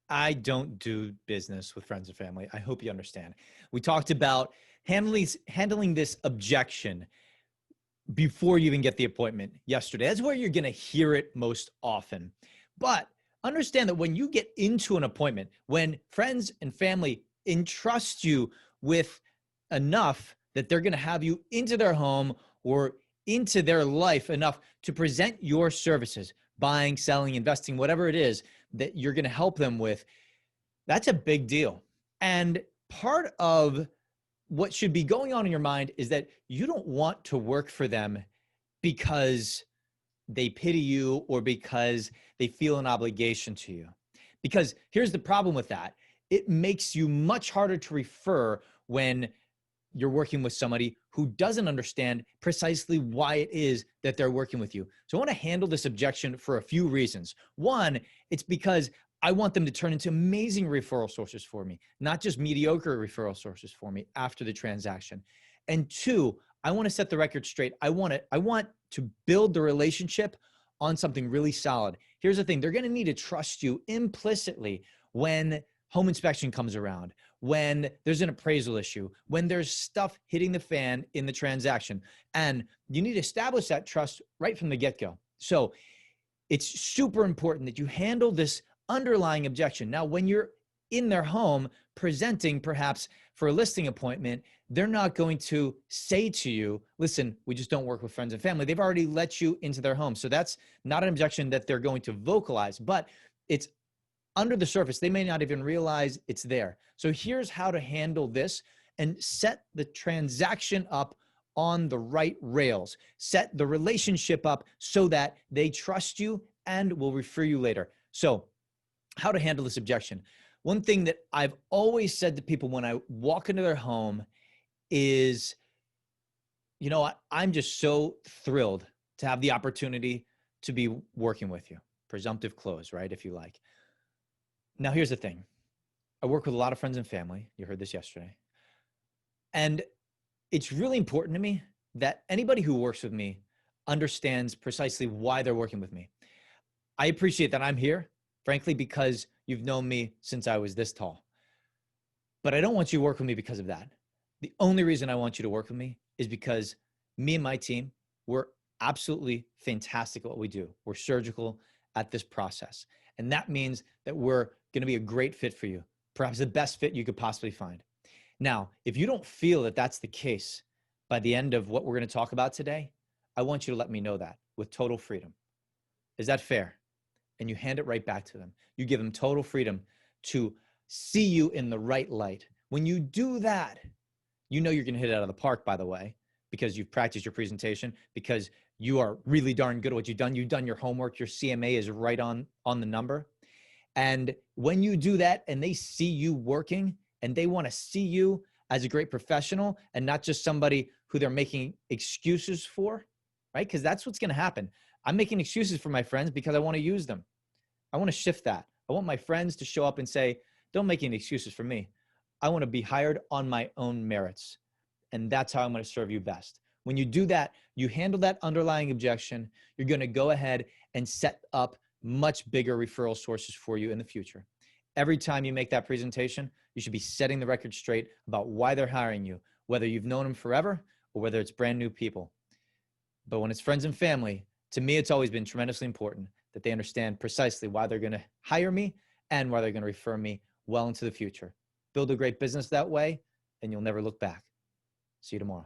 I don't do business with friends and family. I hope you understand. We talked about handling this objection before you even get the appointment yesterday. That's where you're going to hear it most often. But understand that when you get into an appointment, when friends and family entrust you with enough that they're going to have you into their home or into their life enough to present your services, buying, selling, investing, whatever it is that you're going to help them with, that's a big deal. And part of what should be going on in your mind is that you don't want to work for them because they pity you or because they feel an obligation to you. Because here's the problem with that. It makes you much harder to refer when you're working with somebody who doesn't understand precisely why it is that they're working with you. So I want to handle this objection for a few reasons. One, it's because I want them to turn into amazing referral sources for me, not just mediocre referral sources for me after the transaction. And two, I want to set the record straight. I want to build the relationship on something really solid. Here's the thing. They're going to need to trust you implicitly when home inspection comes around, when there's an appraisal issue, when there's stuff hitting the fan in the transaction. And you need to establish that trust right from the get-go. So it's super important that you handle this underlying objection. Now, when you're in their home presenting perhaps for a listing appointment, they're not going to say to you, listen, we just don't work with friends and family. They've already let you into their home. So that's not an objection that they're going to vocalize, but it's under the surface. They may not even realize it's there. So here's how to handle this and set the transaction up on the right rails. Set the relationship up so that they trust you and will refer you later. So how to handle this objection. One thing that I've always said to people when I walk into their home is, you know, I'm just so thrilled to have the opportunity to be working with you. Presumptive close, right? If you like. Now, here's the thing. I work with a lot of friends and family. You heard this yesterday. And it's really important to me that anybody who works with me understands precisely why they're working with me. I appreciate that I'm here, frankly, because you've known me since I was this tall. But I don't want you to work with me because of that. The only reason I want you to work with me is because me and my team, we're absolutely fantastic at what we do. We're surgical at this process. And that means that we're going to be a great fit for you, perhaps the best fit you could possibly find. Now, if you don't feel that that's the case by the end of what we're going to talk about today, I want you to let me know that with total freedom. Is that fair? And you hand it right back to them. You give them total freedom to see you in the right light. When you do that, you know you're going to hit it out of the park, by the way, because you've practiced your presentation, because you are really darn good at what you've done. You've done your homework. Your CMA is right on the number. And when you do that and they see you working and they want to see you as a great professional and not just somebody who they're making excuses for, right? Because that's what's going to happen. I'm making excuses for my friends because I want to use them. I want to shift that. I want my friends to show up and say, don't make any excuses for me. I want to be hired on my own merits. And that's how I'm going to serve you best. When you do that, you handle that underlying objection, you're going to go ahead and set up much bigger referral sources for you in the future. Every time you make that presentation, you should be setting the record straight about why they're hiring you, whether you've known them forever or whether it's brand new people. But when it's friends and family, to me, it's always been tremendously important that they understand precisely why they're going to hire me and why they're going to refer me well into the future. Build a great business that way, and you'll never look back. See you tomorrow.